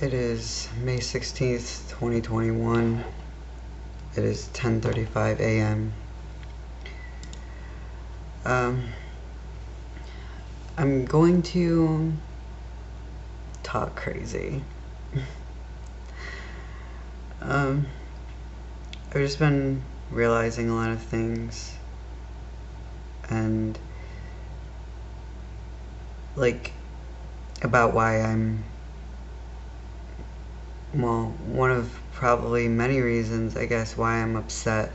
It is May 16th, 2021. It is 10:35 a.m. I'm going to talk crazy. I've just been realizing a lot of things, and about why one of probably many reasons, I guess, why I'm upset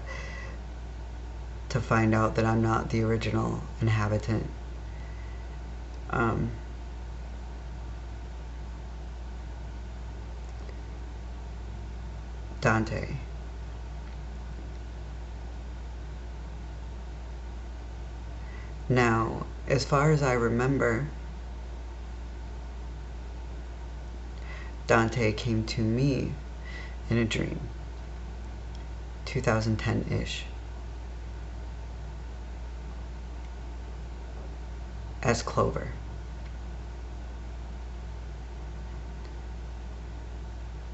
to find out that I'm not the original inhabitant. Dante. Now, as far as I remember, Dante came to me in a dream, 2010-ish, as Clover.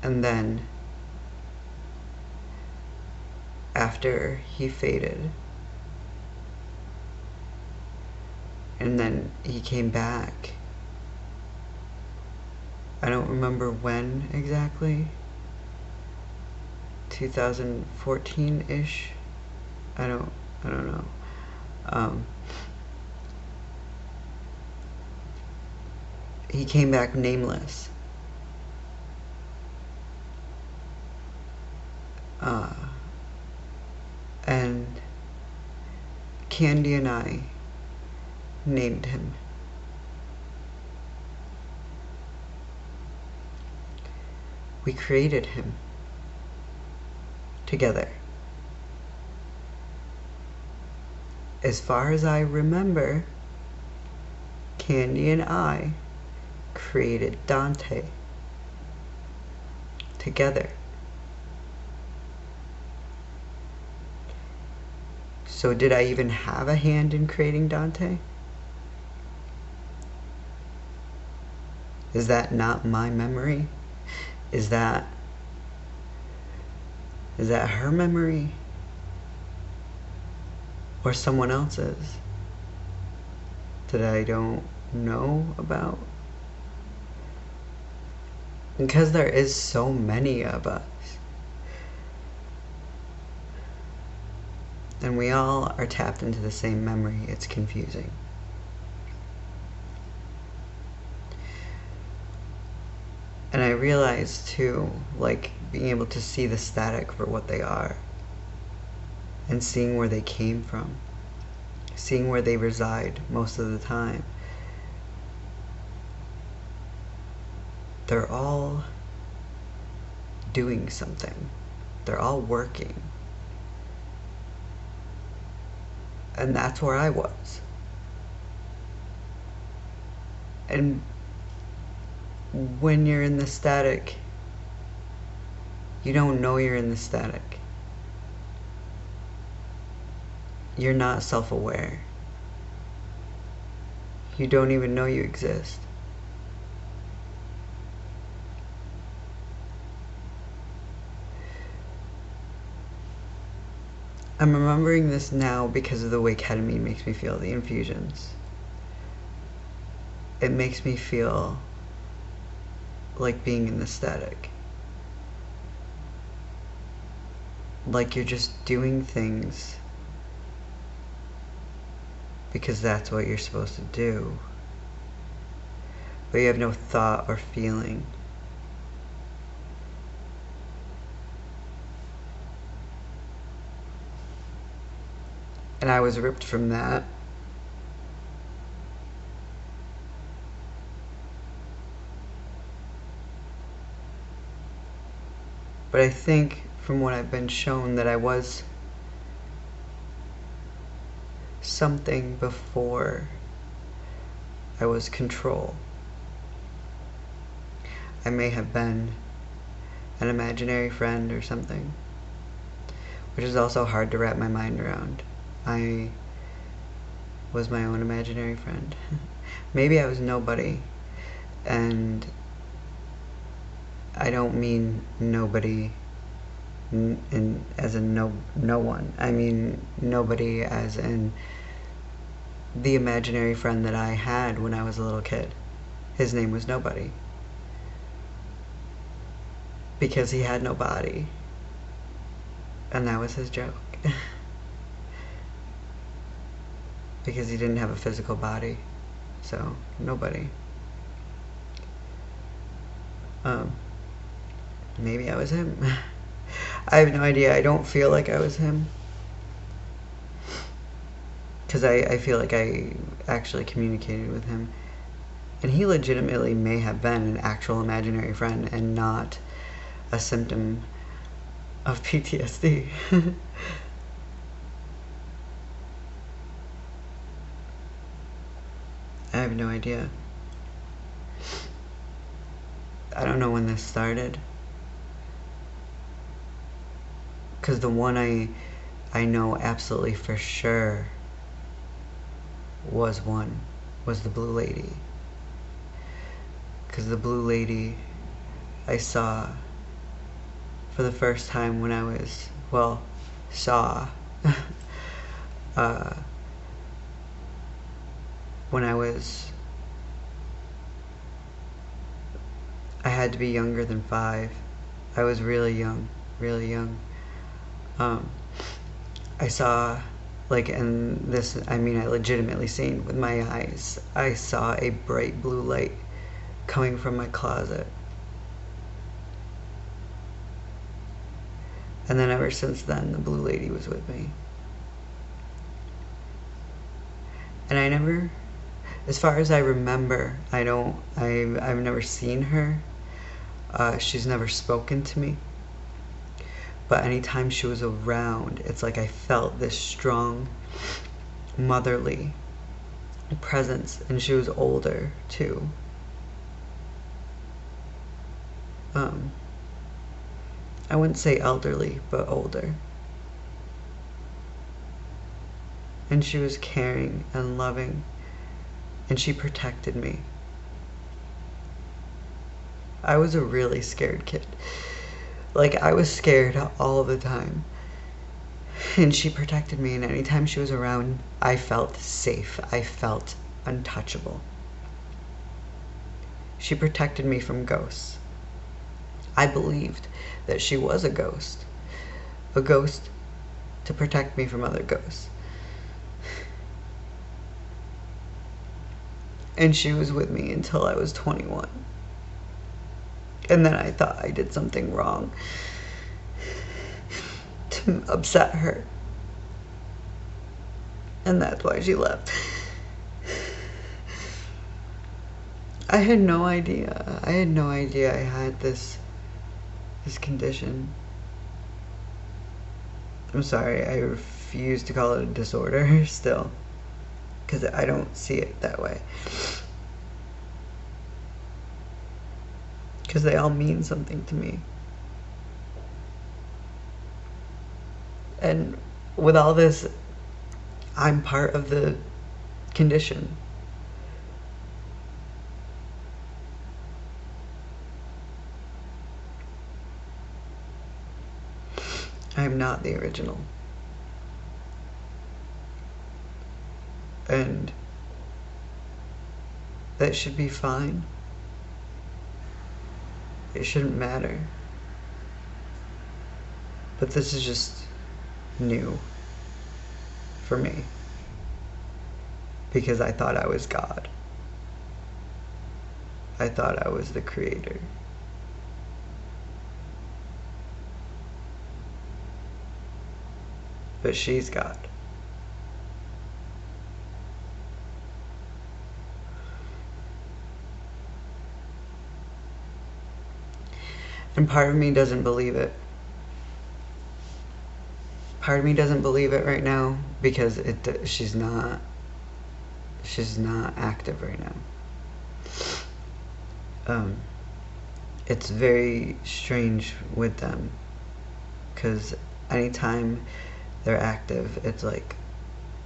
And then, after he faded, and then he came back. I don't remember when exactly. 2014-ish. I don't know. He came back nameless. And Candy and I named him. We created him together. As far as I remember, Candy and I created Dante together. So did I even have a hand in creating Dante? Is that not my memory? Is that her memory? Or someone else's that I don't know about? Because there is so many of us, and we all are tapped into the same memory, it's confusing. And I realized too, being able to see the static for what they are, and seeing where they came from, seeing where they reside most of the time. They're all doing something. They're all working. And that's where I was. And when you're in the static, you don't know you're in the static. You're not self-aware. You don't even know you exist. I'm remembering this now because of the way ketamine makes me feel, the infusions. It makes me feel like being in the static. Like you're just doing things because that's what you're supposed to do. But you have no thought or feeling. And I was ripped from that. But I think from what I've been shown that I was something before I was control. I may have been an imaginary friend or something, which is also hard to wrap my mind around. I was my own imaginary friend. Maybe I was nobody, and I don't mean nobody as in no one. I mean nobody as in the imaginary friend that I had when I was a little kid. His name was Nobody. Because he had no body. And that was his joke. Because he didn't have a physical body. So, nobody. Maybe I was him. I have no idea. I don't feel like I was him. Because I feel like I actually communicated with him. And he legitimately may have been an actual imaginary friend and not a symptom of PTSD. I have no idea. I don't know when this started. Because the one I know absolutely for sure was the Blue Lady. Because the Blue Lady I saw for the first time when I was, well, saw when I had to be younger than 5. I was really young, really young. I saw, like, and this, I mean, I legitimately seen with my eyes, I saw a bright blue light coming from my closet. And then ever since then, the Blue Lady was with me. And I never, as far as I remember, I've never seen her. She's never spoken to me. But anytime she was around, it's like I felt this strong, motherly presence. And she was older, too. I wouldn't say elderly, but older. And she was caring and loving. And she protected me. I was a really scared kid. Like, I was scared all the time. And she protected me, and anytime she was around, I felt safe. I felt untouchable. She protected me from ghosts. I believed that she was a ghost to protect me from other ghosts. And she was with me until I was 21. And then I thought I did something wrong to upset her. And that's why she left. I had no idea. I had this condition. I'm sorry, I refuse to call it a disorder still. Because I don't see it that way. Because they all mean something to me. And with all this, I'm part of the condition. I'm not the original. And that should be fine. It shouldn't matter. But this is just new for me. Because I thought I was God. I thought I was the creator. But she's God. And part of me doesn't believe it. Part of me doesn't believe it right now because she's not active right now. It's very strange with them because anytime they're active, it's like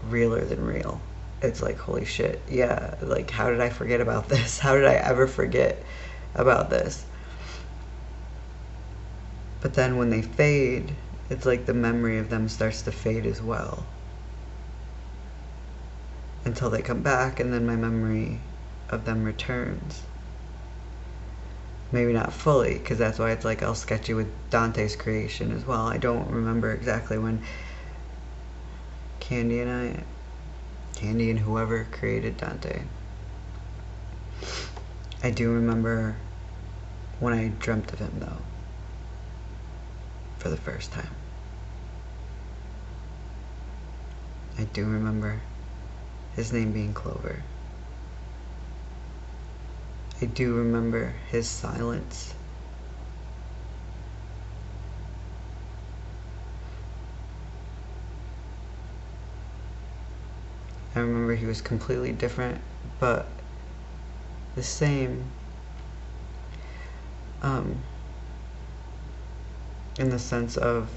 realer than real. It's like, holy shit, yeah, like, how did I forget about this? How did I ever forget about this? But then when they fade, it's like the memory of them starts to fade as well. Until they come back, and then my memory of them returns. Maybe not fully, because that's why it's like I'll sketch you with Dante's creation as well. I don't remember exactly when Candy and whoever created Dante. I do remember when I dreamt of him, though, for the first time. I do remember his name being Clover. I do remember his silence. I remember he was completely different, but the same. In the sense of,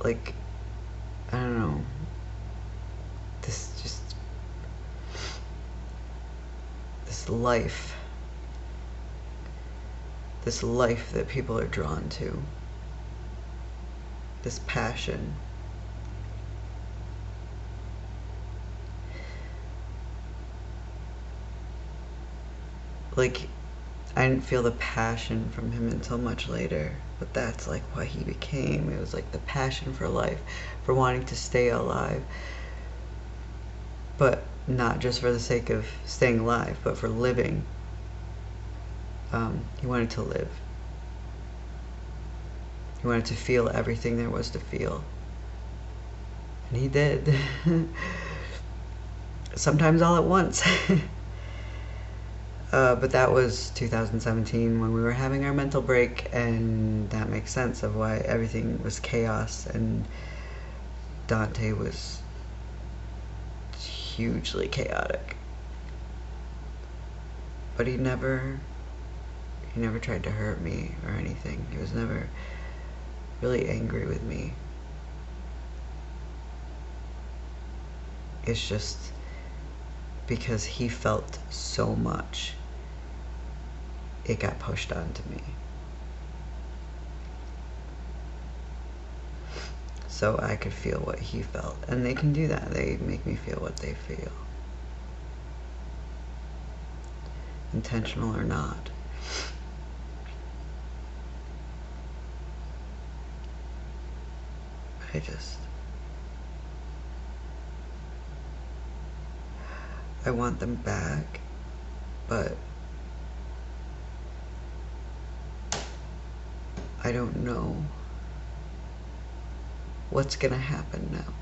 like, I don't know, this life that people are drawn to, this passion. Like, I didn't feel the passion from him until much later, but that's like what he became. It was like the passion for life, for wanting to stay alive, but not just for the sake of staying alive, but for living. He wanted to live. He wanted to feel everything there was to feel. And he did. Sometimes all at once. But that was 2017 when we were having our mental break, and that makes sense of why everything was chaos, and Dante was hugely chaotic. But he never tried to hurt me or anything. He was never really angry with me. It's just because he felt so much, it got pushed onto me. So I could feel what he felt. And they can do that. They make me feel what they feel. Intentional or not. I want them back, but I don't know what's gonna happen now.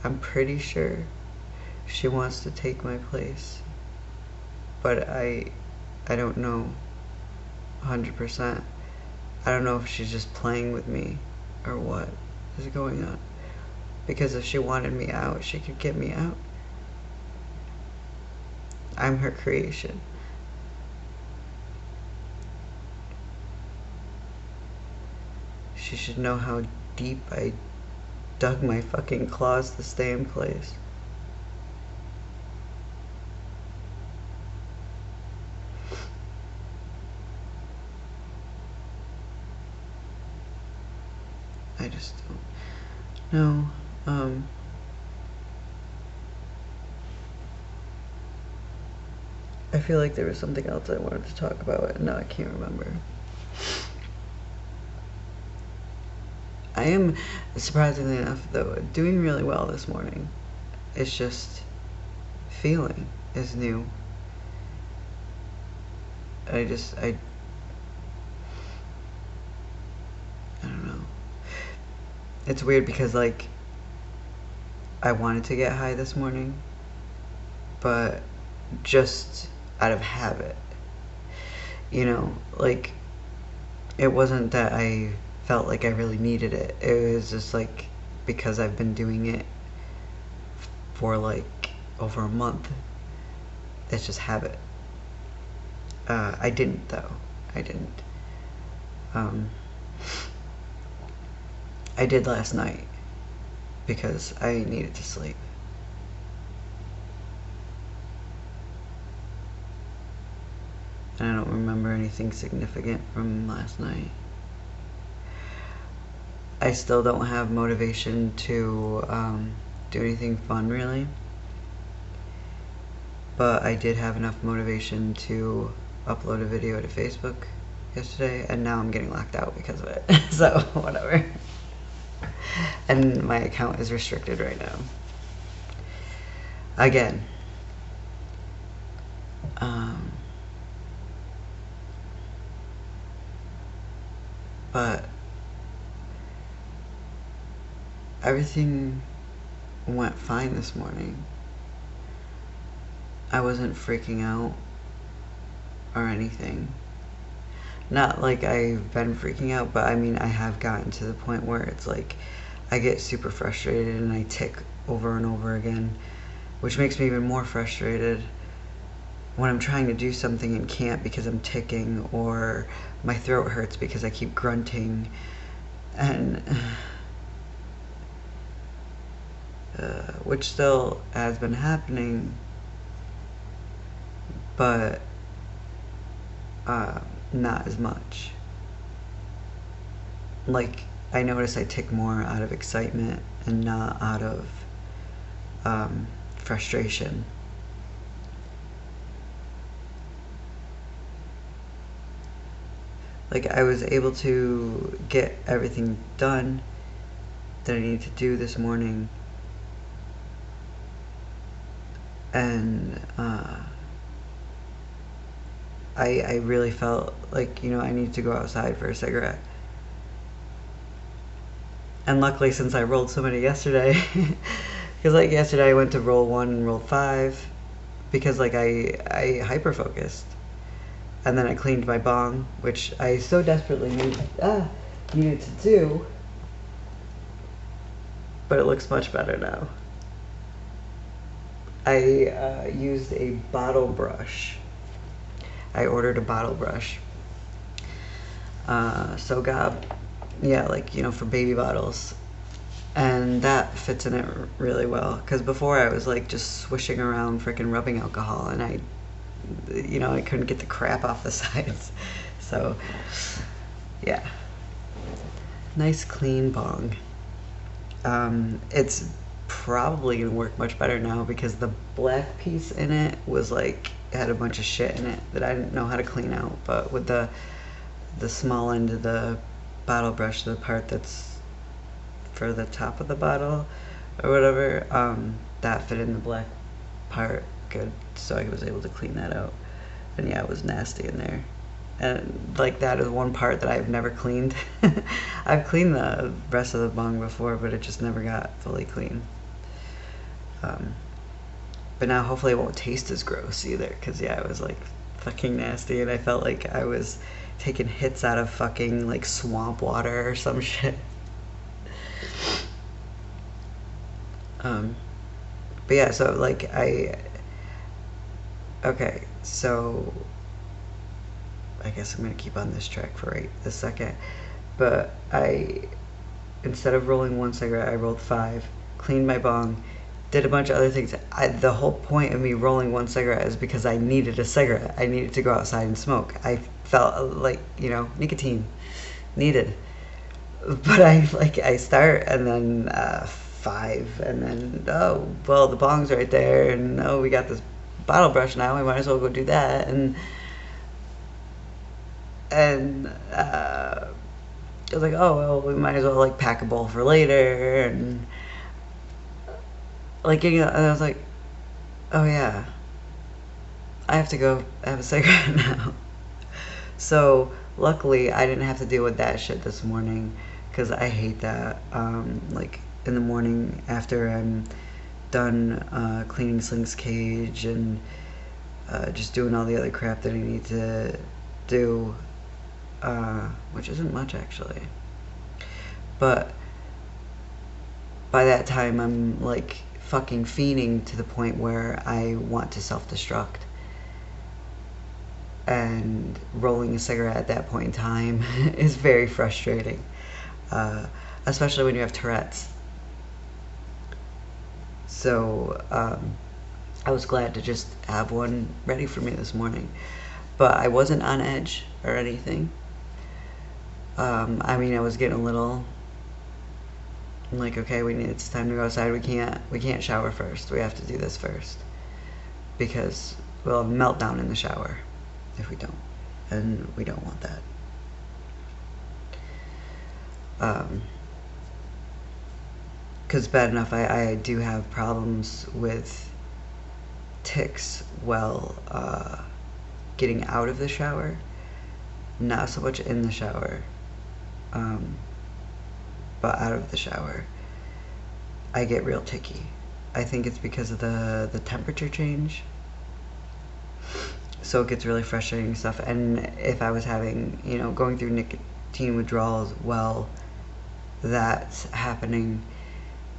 I'm pretty sure she wants to take my place, but I don't know 100%. I don't know if she's just playing with me or what is going on. Because if she wanted me out, she could get me out. I'm her creation. She should know how deep I dug my fucking claws to stay in place. I just don't know. I feel like there was something else I wanted to talk about, and now I can't remember. I am, surprisingly enough, though, doing really well this morning. It's just feeling is new. I don't know. It's weird because, like, I wanted to get high this morning, but just out of habit. You know, like, it wasn't that I felt like I really needed it. It was just like, because I've been doing it for like over a month, it's just habit. I didn't, though. I didn't. I did last night. because I needed to sleep. And I don't remember anything significant from last night. I still don't have motivation to do anything fun, really. But I did have enough motivation to upload a video to Facebook yesterday, and now I'm getting locked out because of it. So, whatever. And my account is restricted right now. Again. But everything went fine this morning. I wasn't freaking out or anything. Not like I've been freaking out, but I mean, I have gotten to the point where it's like I get super frustrated and I tick over and over again, which makes me even more frustrated when I'm trying to do something and can't because I'm ticking, or my throat hurts because I keep grunting, and which still has been happening, but not as much. Like, I notice I tick more out of excitement and not out of frustration. Like, I was able to get everything done that I needed to do this morning, and I really felt like, I needed to go outside for a cigarette. And luckily, since I rolled so many yesterday, because like yesterday I went to roll 1 and roll 5, because like I hyper-focused. And then I cleaned my bong, which I so desperately needed to do, but it looks much better now. I used a bottle brush. I ordered a bottle brush. So gob, yeah, like, for baby bottles. And that fits in it really well, because before I was like just swishing around freaking rubbing alcohol, and I couldn't get the crap off the sides. So, yeah. Nice clean bong. It's probably gonna work much better now because the black piece in it was like, had a bunch of shit in it that I didn't know how to clean out. But with the small end of the bottle brush, the part that's for the top of the bottle or whatever, that fit in the black part good, so I was able to clean that out. And yeah, it was nasty in there, and like that is one part that I've never cleaned. I've cleaned the rest of the bong before, but it just never got fully clean. But now hopefully it won't taste as gross either, because yeah, it was like fucking nasty, and I felt like I was taking hits out of fucking like swamp water or some shit. But yeah, so like okay, so I guess I'm gonna keep on this track for right this second. But instead of rolling 1 cigarette, I rolled 5, cleaned my bong, did a bunch of other things. The whole point of me rolling 1 cigarette is because I needed a cigarette. I needed to go outside and smoke. I felt like, nicotine needed. But I start, and then 5, and then, oh, well, the bong's right there, and oh, we got this bottle brush now, we might as well go do that, and I was like, oh, well, we might as well like pack a bowl for later, and like, and I was like, oh yeah, I have to go have a cigarette now. So luckily I didn't have to deal with that shit this morning, because I hate that. Like in the morning after I'm done cleaning Slink's cage and just doing all the other crap that I need to do, which isn't much actually. But by that time I'm like fucking fiending to the point where I want to self-destruct. And rolling a cigarette at that point in time is very frustrating, especially when you have Tourette's. So I was glad to just have one ready for me this morning. But I wasn't on edge or anything. I mean, I was getting a little like, okay, it's time to go outside. We can't shower first. We have to do this first because we'll have a meltdown in the shower if we don't, and we don't want that. Because bad enough, I do have problems with tics while getting out of the shower, not so much in the shower, but out of the shower. I get real ticky. I think it's because of the temperature change. So it gets really frustrating stuff. And if I was having, going through nicotine withdrawals while that's happening,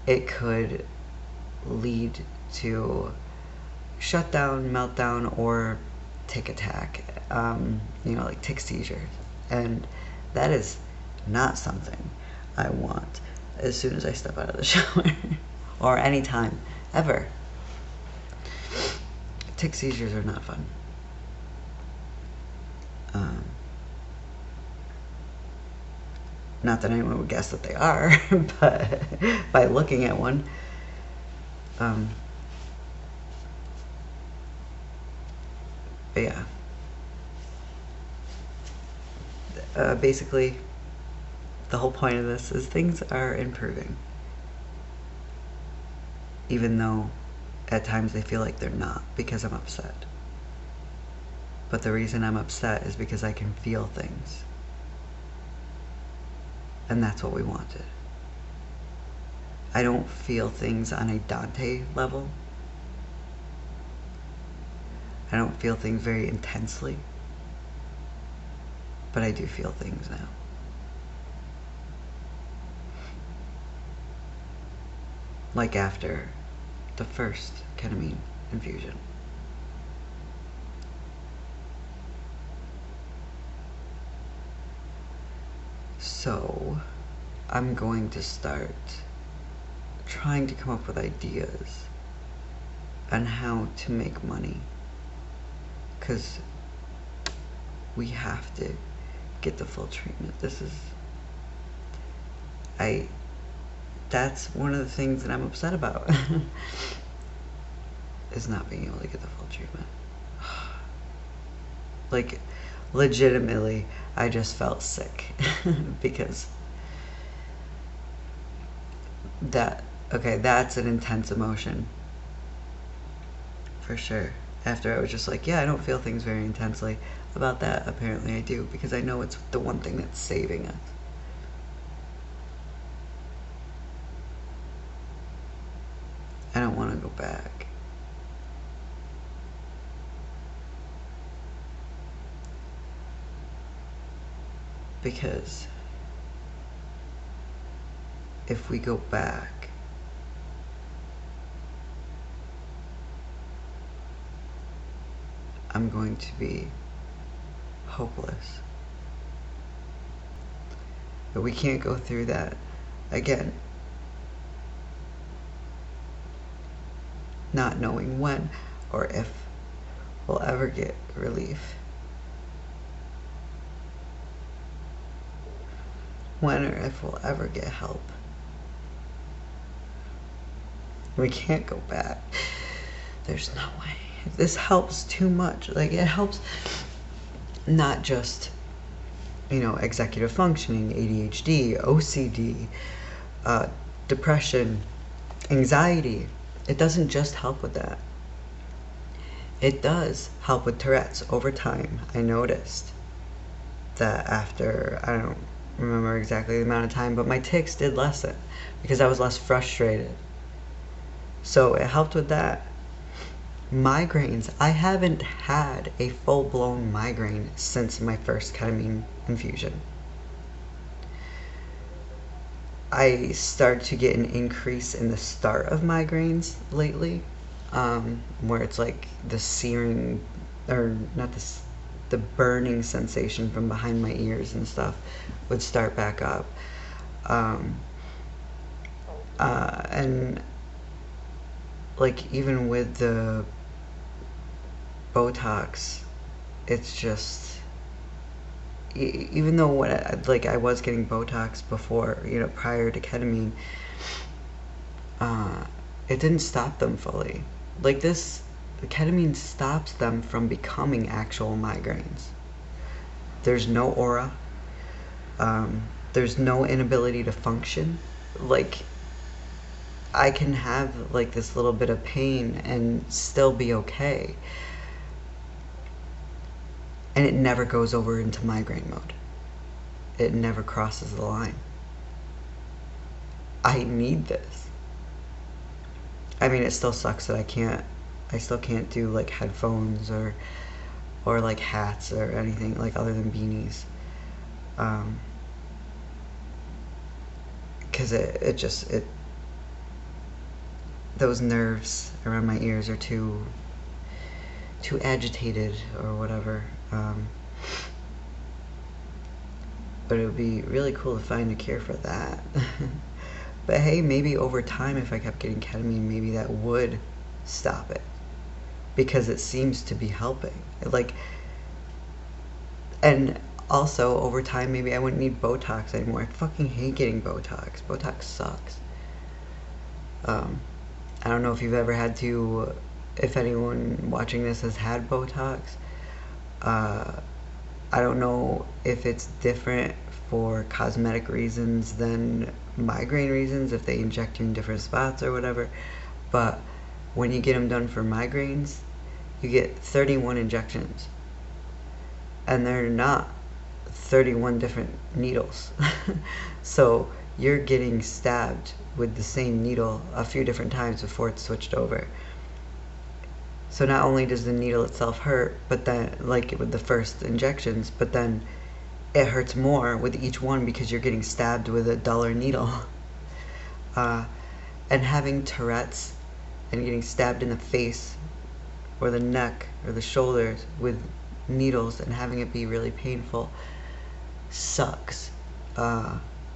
it could lead to shutdown, meltdown, or tic attack, like tic seizures. And that is not something I want as soon as I step out of the shower or any time ever. Tic seizures are not fun. Not that anyone would guess that they are, but by looking at one. But yeah. Basically, the whole point of this is things are improving. Even though at times they feel like they're not, because I'm upset. But the reason I'm upset is because I can feel things. And that's what we wanted. I don't feel things on a Dante level. I don't feel things very intensely. But I do feel things now. Like after the first ketamine infusion. So, I'm going to start trying to come up with ideas on how to make money. Because we have to get the full treatment. That's one of the things that I'm upset about. Is not being able to get the full treatment. Like, legitimately, I just felt sick because that's an intense emotion for sure. After I was just like, yeah, I don't feel things very intensely. About that, apparently I do, because I know it's the one thing that's saving us. I don't want to go back. Because if we go back, I'm going to be hopeless. But we can't go through that again. Not knowing when or if we'll ever get relief. When or if we'll ever get help. We can't go back. There's no way. This helps too much. Like, it helps not just, executive functioning, ADHD, OCD, depression, anxiety. It doesn't just help with that. It does help with Tourette's over time. I noticed that after, I don't remember exactly the amount of time, but my tics did lessen because I was less frustrated. So it helped with that. Migraines. I haven't had a full-blown migraine since my first ketamine infusion. I started to get an increase in the start of migraines lately, where it's like the searing, or not the burning sensation from behind my ears and stuff would start back up. And like, even with the Botox, it's just, even though when I was getting Botox before, prior to ketamine, uh, it didn't stop them fully. Like this, the ketamine stops them from becoming actual migraines. There's no aura. There's no inability to function. Like, I can have like this little bit of pain and still be okay. And it never goes over into migraine mode. It never crosses the line. I need this. I mean, it still sucks that I still can't do like headphones or like hats or anything like other than beanies. Because those nerves around my ears are too agitated or whatever. But it would be really cool to find a cure for that. But hey, maybe over time, if I kept getting ketamine, maybe that would stop it, because it seems to be helping. Like, and also over time, maybe I wouldn't need Botox anymore. I fucking hate getting Botox. Botox sucks. I don't know if you've ever had to, if anyone watching this has had Botox. I don't know if it's different for cosmetic reasons than migraine reasons, if they inject you in different spots or whatever, but when you get them done for migraines, you get 31 injections, and they're not 31 different needles. So you're getting stabbed with the same needle a few different times before it's switched over. So not only does the needle itself hurt, but then, like with the first injections, but then it hurts more with each one because you're getting stabbed with a duller needle. And having Tourette's and getting stabbed in the face or the neck or the shoulders with needles and having it be really painful sucks.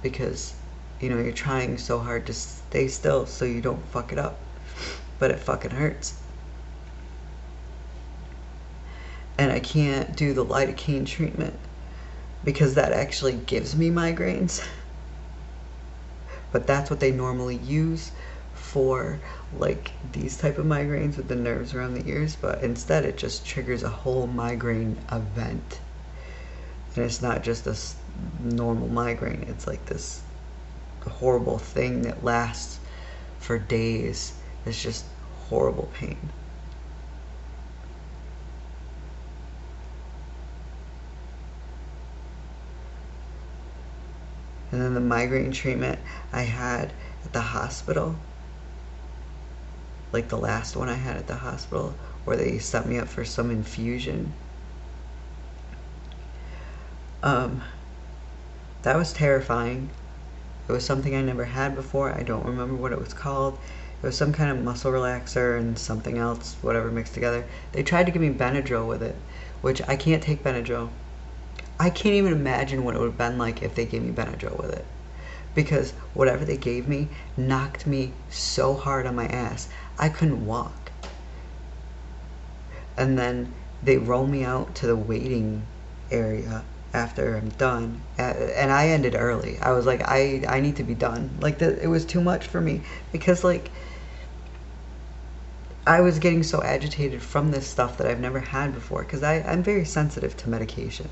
Because, you're trying so hard to stay still so you don't fuck it up. But it fucking hurts. And I can't do the lidocaine treatment because that actually gives me migraines. But that's what they normally use for like these type of migraines with the nerves around the ears, but instead it just triggers a whole migraine event. And it's not just a normal migraine, it's like this horrible thing that lasts for days. It's just horrible pain. And then the migraine treatment I had at the hospital, like the last one I had at the hospital, where they set me up for some infusion. That was terrifying. It was something I never had before. I don't remember what it was called. It was some kind of muscle relaxer and something else, whatever mixed together. They tried to give me Benadryl with it, which I can't take Benadryl. I can't even imagine what it would have been like if they gave me Benadryl with it. Because whatever they gave me knocked me so hard on my ass, I couldn't walk. And then they roll me out to the waiting area after I'm done. And I ended early. I was like, I need to be done. Like, it was too much for me. Because, like, I was getting so agitated from this stuff that I've never had before. Because I'm very sensitive to medication.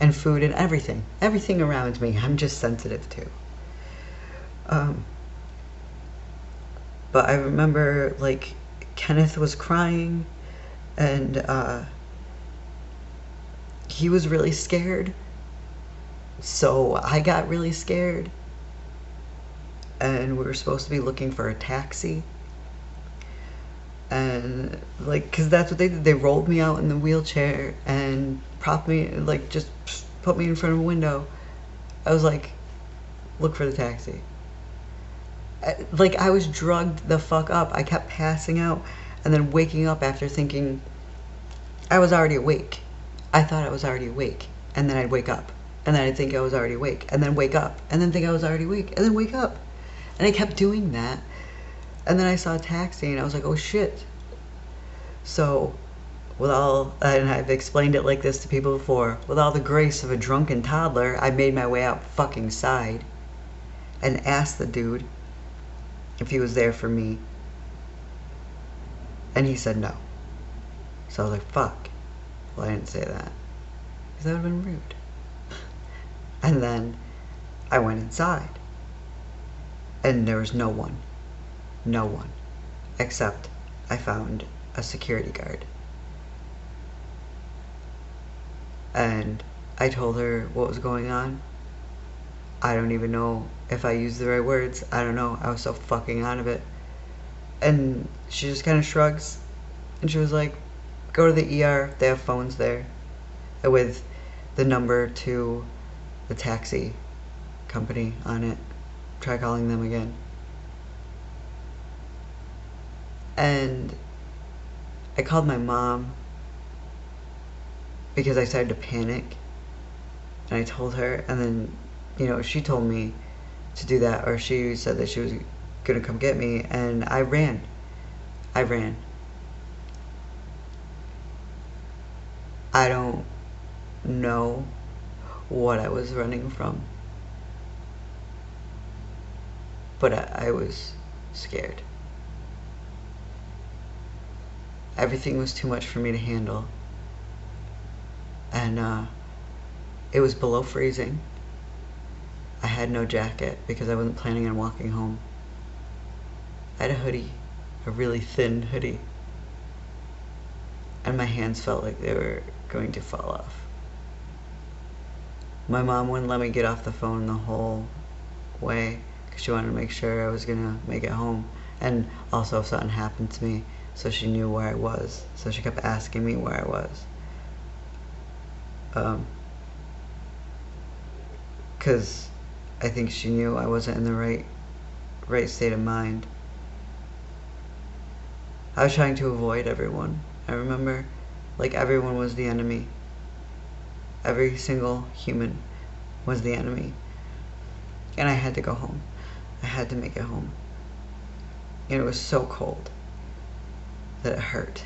And food and everything. Everything around me, I'm just sensitive to. But I remember, like, Kenneth was crying, and he was really scared. So I got really scared. And we were supposed to be looking for a taxi. And, like, because that's what they did. They rolled me out in the wheelchair and propped me, like, just put me in front of a window. I was like, look for the taxi. Like, I was drugged the fuck up. I kept passing out and then waking up after thinking I was already awake. I thought I was already awake. And then I'd wake up. And then I'd think I was already awake. And then wake up. And then think I was already awake. And then wake up. And I kept doing that. And then I saw a taxi and I was like, oh shit. So, with all, and I've explained it like this to people before, with all the grace of a drunken toddler, I made my way out fucking side and asked the dude if he was there for me. And he said no. So I was like, fuck. Well, I didn't say that. Because that would have been rude. And then I went inside. And there was no one. No one. Except I found a security guard. And I told her what was going on. I don't even know if I used the right words. I don't know. I was so fucking out of it. And she just kind of shrugs. And she was like, go to the ER. They have phones there. With the number to the taxi company on it. Try calling them again. And I called my mom because I started to panic. And I told her, and then, you know, she told me to do that, or she said that she was gonna come get me, and I ran. I ran. I don't know what I was running from, but I was scared. Everything was too much for me to handle. And it was below freezing. I had no jacket because I wasn't planning on walking home. I had a hoodie, a really thin hoodie. And my hands felt like they were going to fall off. My mom wouldn't let me get off the phone the whole way because she wanted to make sure I was going to make it home. And also if something happened to me, so she knew where I was. So she kept asking me where I was. Because I think she knew I wasn't in the right state of mind. I was trying to avoid everyone. I remember, like, everyone was the enemy. Every single human was the enemy. And I had to go home. I had to make it home. And it was so cold that it hurt.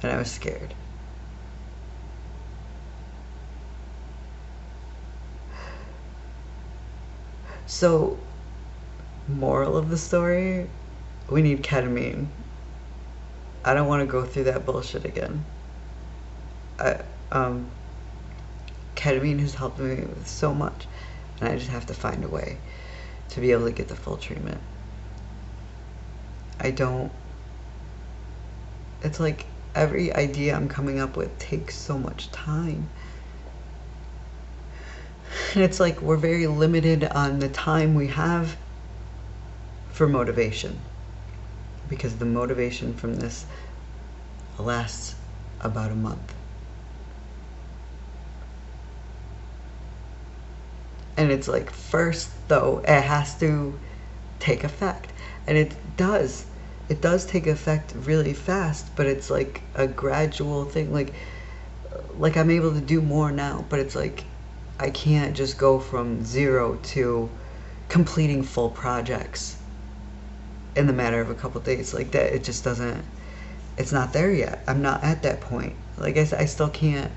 And I was scared. So, moral of the story, we need ketamine. I don't want to go through that bullshit again. Ketamine has helped me with so much, and I just have to find a way to be able to get the full treatment. It's like every idea I'm coming up with takes so much time. And it's like we're very limited on the time we have for motivation. Because the motivation from this lasts about a month. And it's like, first though, it has to take effect. And it does. It does take effect really fast, but it's like a gradual thing. Like I'm able to do more now, but it's like I can't just go from 0 to completing full projects in the matter of a couple days. Like that, it just doesn't, it's not there yet. I'm not at that point. Like I still can't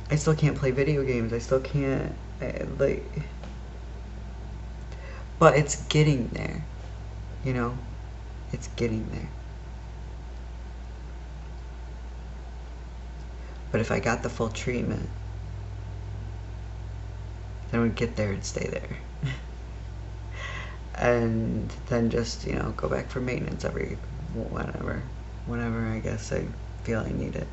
play video games. I still can't, like, but it's getting there, you know? It's getting there. But if I got the full treatment, then we'd get there and stay there. And then just, you know, go back for maintenance every whenever I guess I feel I need it.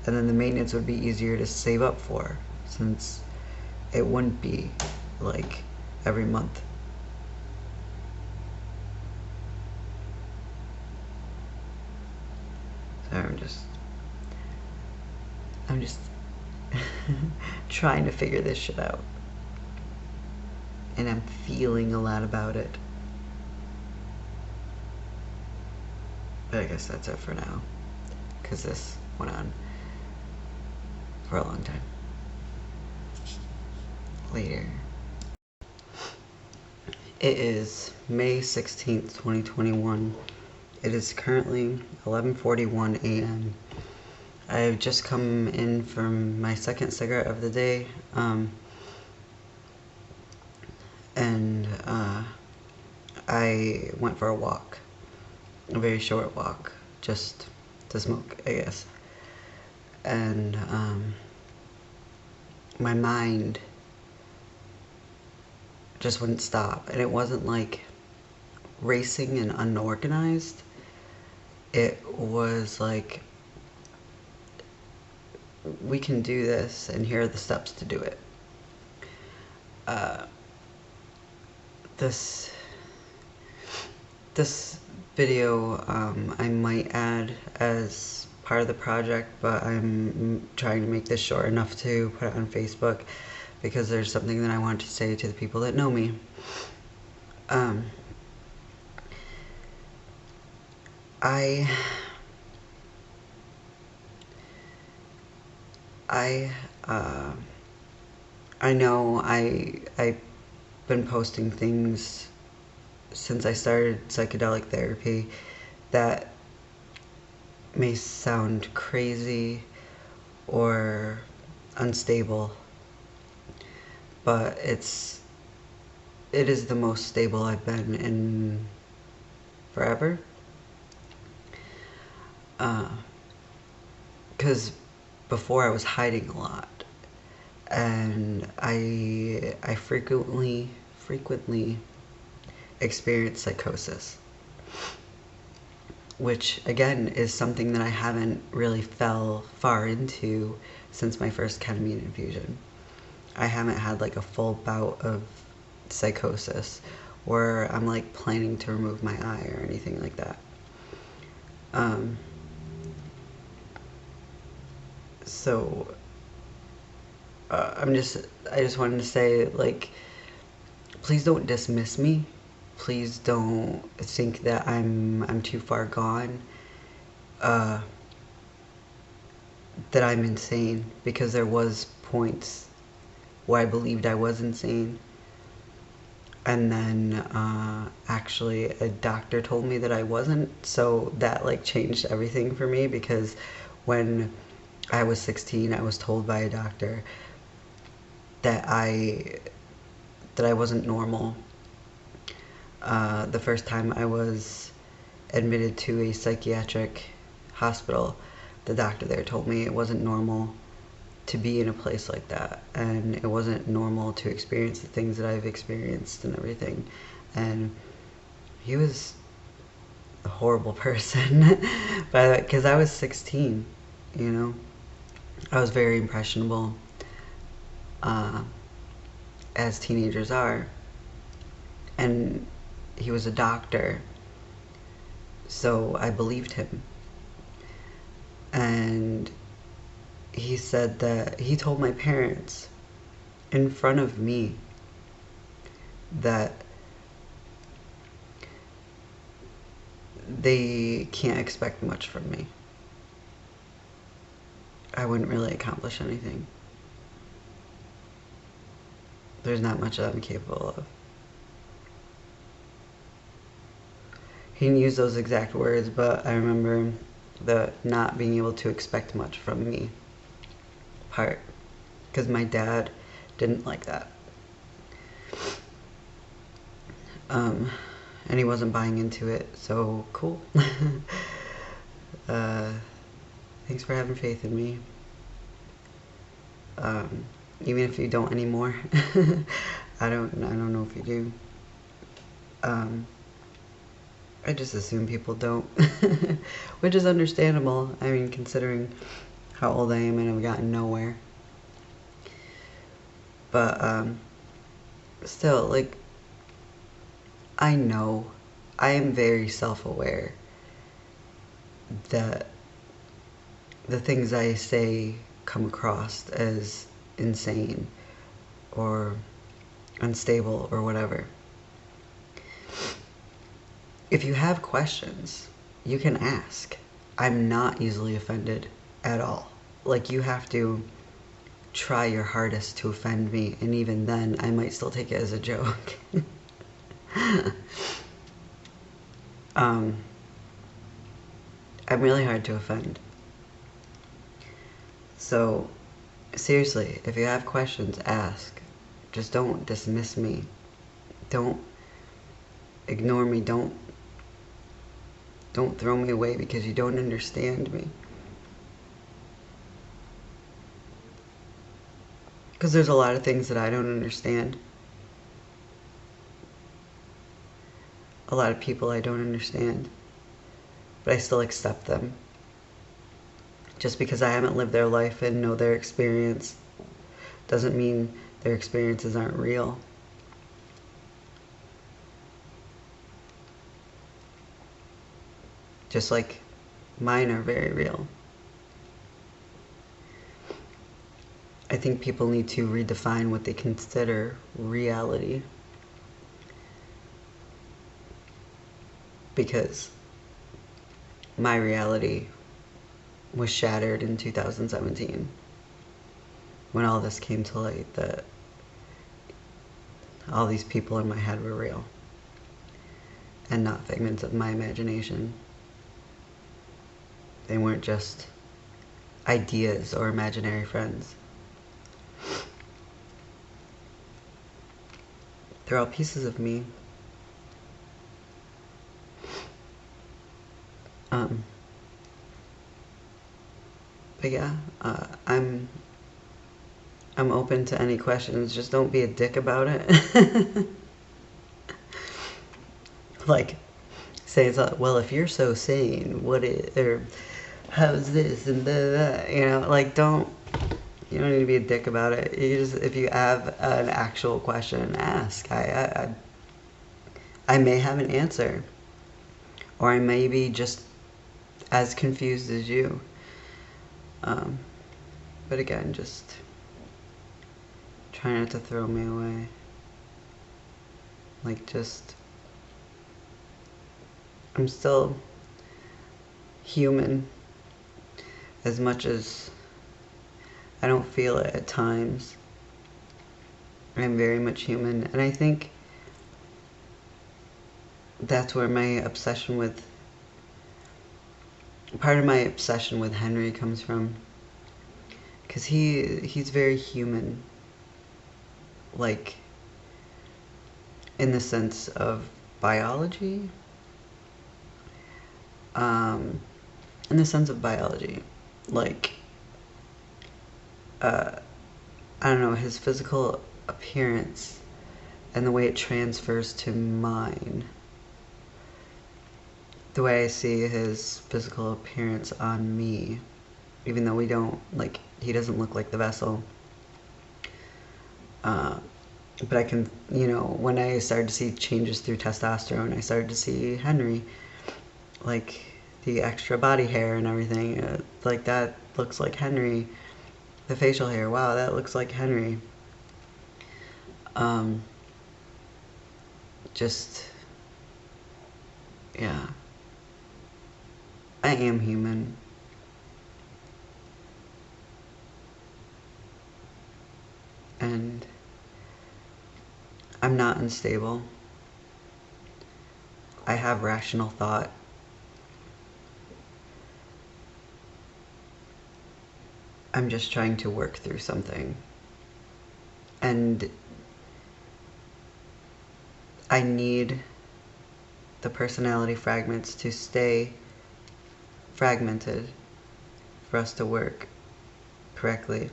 And then the maintenance would be easier to save up for, since it wouldn't be like every month. So I'm just trying to figure this shit out. And I'm feeling a lot about it. But I guess that's it for now, because this went on for a long time. later. It is May 16th, 2021. It is currently 11:41 a.m. I've just come in from my second cigarette of the day, and I went for a walk, a very short walk, just to smoke, I guess. And my mind just wouldn't stop, and it wasn't like racing and unorganized. It was like, we can do this, and here are the steps to do it. This video I might add as part of the project, but I'm trying to make this short enough to put it on Facebook because there's something that I want to say to the people that know me. I know I've been posting things since I started psychedelic therapy that may sound crazy or unstable, but it is the most stable I've been in forever. Because before I was hiding a lot, and I frequently experience psychosis, which again is something that I haven't really fell far into since my first ketamine infusion. I haven't had like a full bout of psychosis where I'm like planning to remove my eye or anything like that. So I just wanted to say, like, please don't dismiss me. Please don't think that I'm too far gone, that I'm insane, because there was points where I believed I was insane. And then actually a doctor told me that I wasn't, so that like changed everything for me, because when I was 16, I was told by a doctor that I wasn't normal. The first time I was admitted to a psychiatric hospital, the doctor there told me it wasn't normal to be in a place like that, and it wasn't normal to experience the things that I've experienced and everything. And he was a horrible person, because I was 16, you know? I was very impressionable, as teenagers are, and he was a doctor, so I believed him. And he said that he told my parents in front of me that they can't expect much from me. I wouldn't really accomplish anything. There's not much that I'm capable of. He didn't use those exact words, but I remember the not being able to expect much from me part, because my dad didn't like that. And he wasn't buying into it, so cool. Thanks for having faith in me. Even if you don't anymore. I don't know if you do. I just assume people don't, which is understandable. I mean, considering how old I am and I've gotten nowhere. But still, like, I know, I am very self-aware that the things I say come across as insane or unstable or whatever. If you have questions, you can ask. I'm not easily offended at all. Like, you have to try your hardest to offend me, and even then I might still take it as a joke. I'm really hard to offend. So seriously, if you have questions, ask. Just don't dismiss me. Don't ignore me. Don't throw me away because you don't understand me. Because there's a lot of things that I don't understand. A lot of people I don't understand. But I still accept them. Just because I haven't lived their life and know their experience doesn't mean their experiences aren't real. Just like mine are very real. I think people need to redefine what they consider reality. Because my reality was shattered in 2017 when all this came to light, that all these people in my head were real and not figments of my imagination. They weren't just ideas or imaginary friends. They're all pieces of me. But yeah, I'm open to any questions. Just don't be a dick about it. Like, say it's like, well, if you're so sane, or how's this and that, you know, like, you don't need to be a dick about it. You just, if you have an actual question, ask. I may have an answer, or I may be just as confused as you. But again, just try not to throw me away. Like, just, I'm still human, as much as I don't feel it at times. I'm very much human, and I think that's where part of my obsession with Henry comes from. Because he's very human. Like, in the sense of biology. In the sense of biology. Like, I don't know, his physical appearance and the way it transfers to mine. The way I see his physical appearance on me, even though we don't, like, he doesn't look like the vessel. But I can, you know, when I started to see changes through testosterone, I started to see Henry, like, the extra body hair and everything, like, that looks like Henry. The facial hair, wow, that looks like Henry. Just, yeah. I am human. And I'm not unstable. I have rational thought. I'm just trying to work through something. And I need the personality fragments to stay fragmented for us to work correctly.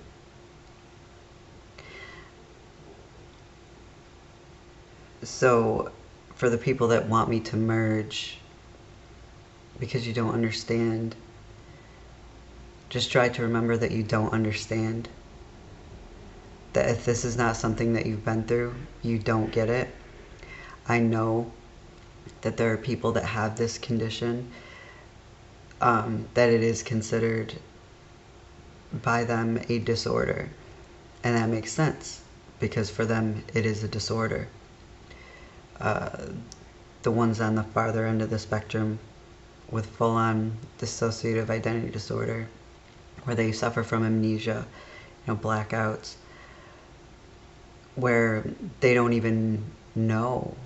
So, for the people that want me to merge because you don't understand, just try to remember that you don't understand. That if this is not something that you've been through, you don't get it. I know that there are people that have this condition, that it is considered by them a disorder. And that makes sense, because for them it is a disorder. The ones on the farther end of the spectrum with full-on dissociative identity disorder, where they suffer from amnesia blackouts, where they don't even know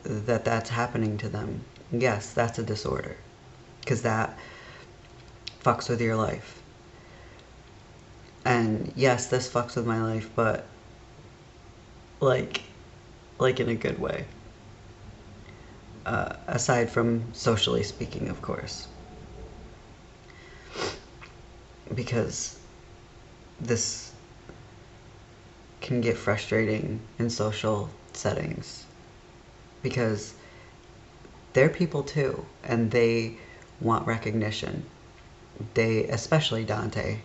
that that's happening to them. Yes, that's a disorder, because that fucks with your life. And yes, this fucks with my life, but like in a good way. Aside from socially speaking, of course. Because this can get frustrating in social settings. Because they're people too, and they want recognition. Especially Dante.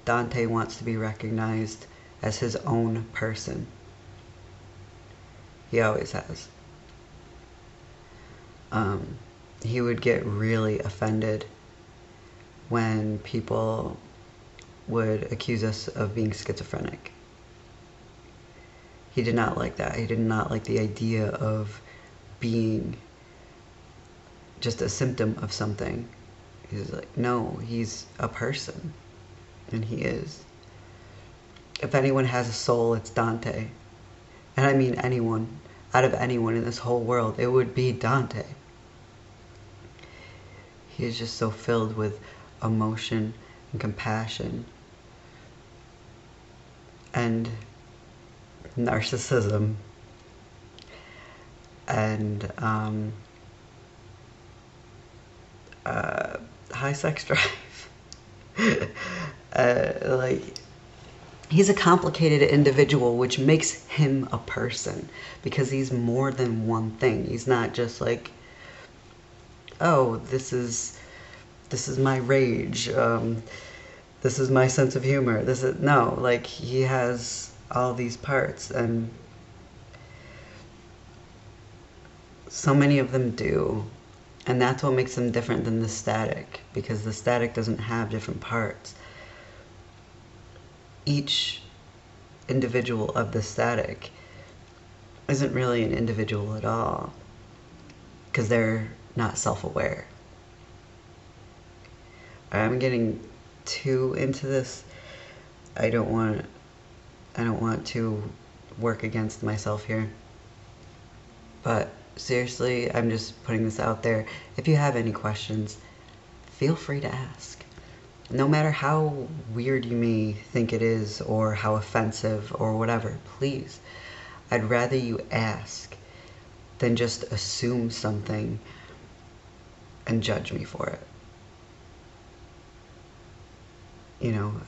Dante wants to be recognized as his own person. He always has. He would get really offended when people would accuse us of being schizophrenic. He did not like that. He did not like the idea of being just a symptom of something. He's like, no, he's a person. And he is. If anyone has a soul, it's Dante. And I mean anyone. Out of anyone in this whole world, it would be Dante. He is just so filled with emotion and compassion and narcissism and high sex drive. Like, he's a complicated individual, which makes him a person, because he's more than one thing. He's not just like, oh, this is my rage, this is my sense of humor, no, like, he has all these parts, and so many of them do. And that's what makes them different than the static, because the static doesn't have different parts. Each individual of the static isn't really an individual at all, because they're not self-aware. I'm getting too into this. I don't want to work against myself here. But seriously, I'm just putting this out there. If you have any questions, feel free to ask. No matter how weird you may think it is, or how offensive, or whatever, please. I'd rather you ask than just assume something and judge me for it.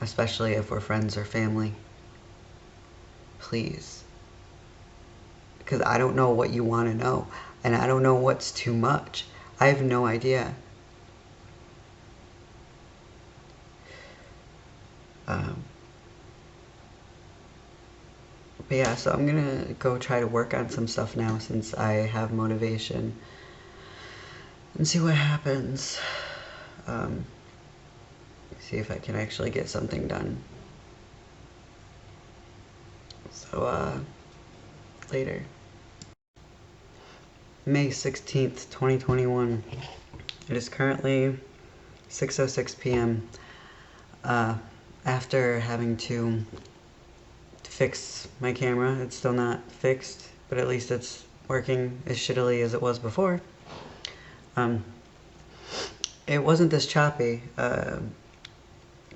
Especially if we're friends or family. Please. Because I don't know what you want to know, and I don't know what's too much. I have no idea. But yeah, so I'm gonna go try to work on some stuff now, since I have motivation, and see what happens. See if I can actually get something done. So, later. May 16th, 2021. It is currently 6:06 p.m. After having to fix my camera. It's still not fixed, but at least it's working as shittily as it was before. It wasn't this choppy.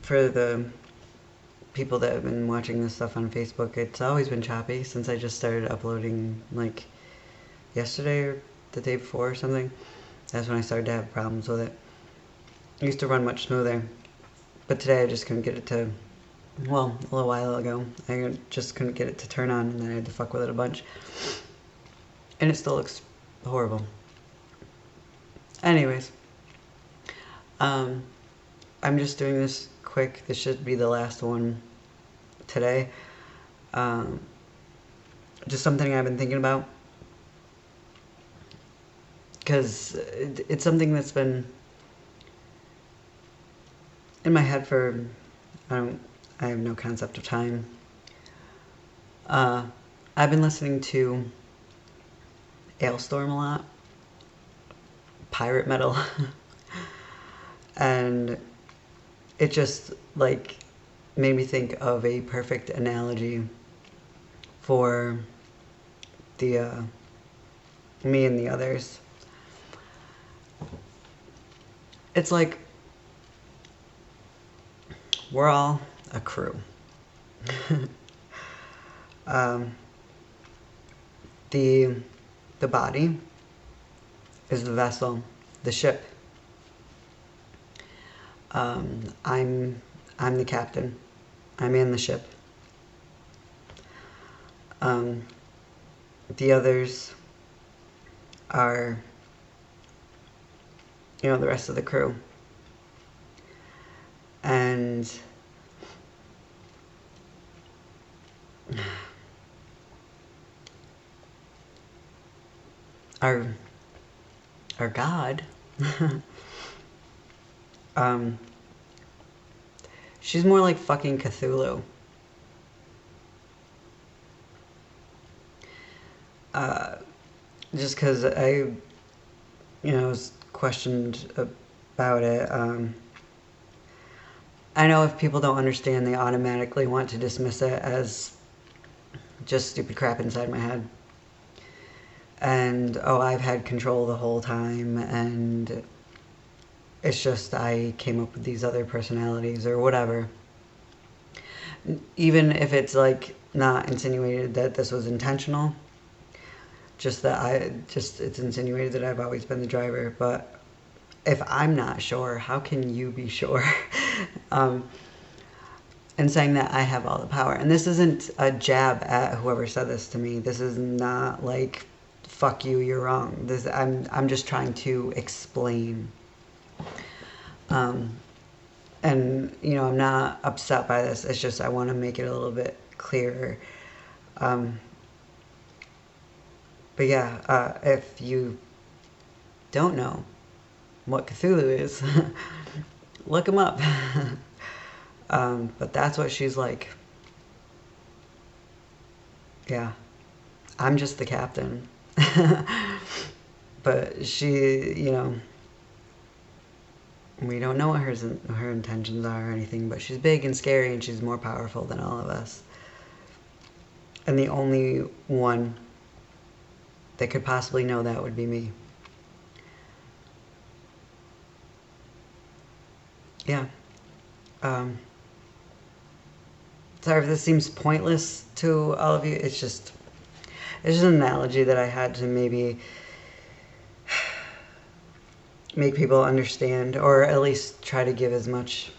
For the people that have been watching this stuff on Facebook, it's always been choppy since I just started uploading, like, yesterday or the day before or something. That's when I started to have problems with it. It used to run much smoother, but today I just couldn't get it to, well, a little while ago, I just couldn't get it to turn on, and then I had to fuck with it a bunch. And it still looks horrible. Anyways, I'm just doing this quick. This should be the last one today. Just something I've been thinking about, because it's something that's been in my head for, I have no concept of time. I've been listening to Ailstorm a lot, pirate metal, and it just, like, made me think of a perfect analogy for the me and the others. It's like we're all a crew. um, the the body is the vessel, the ship. I'm the captain. I'm in the ship. Um, the others are, the rest of the crew. And our God, she's more like fucking Cthulhu. Just because I, was questioned about it. I know if people don't understand, they automatically want to dismiss it as just stupid crap inside my head. And, I've had control the whole time, and it's just I came up with these other personalities or whatever. Even if it's like not insinuated that this was intentional, just that it's insinuated that I've always been the driver. But if I'm not sure, how can you be sure? And saying that I have all the power. And this isn't a jab at whoever said this to me. This is not like, fuck you, you're wrong. I'm just trying to explain. And, I'm not upset by this. It's just I want to make it a little bit clearer. But yeah, if you don't know what Cthulhu is, look him up. But that's what she's like. Yeah. I'm just the captain. But she, we don't know what her intentions are or anything, but she's big and scary and she's more powerful than all of us. And the only one that could possibly know that would be me. Yeah. Sorry if this seems pointless to all of you. It's just an analogy that I had to maybe make people understand, or at least try to give as much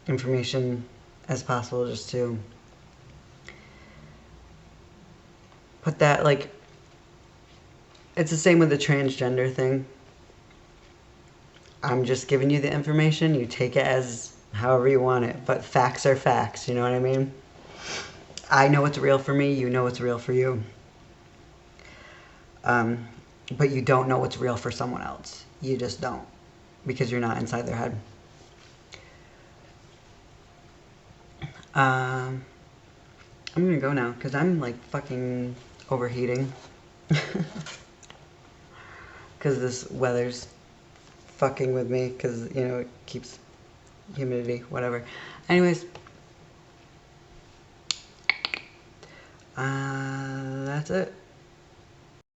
information as possible, just to put that, like, it's the same with the transgender thing. I'm just giving you the information. You take it as however you want it. But facts are facts, you know what I mean? I know what's real for me. You know what's real for you. But you don't know what's real for someone else. You just don't. Because you're not inside their head. I'm gonna go now. Because I'm, like, fucking overheating. Because this weather's fucking with me. Because, it keeps humidity, whatever. Anyways. That's it.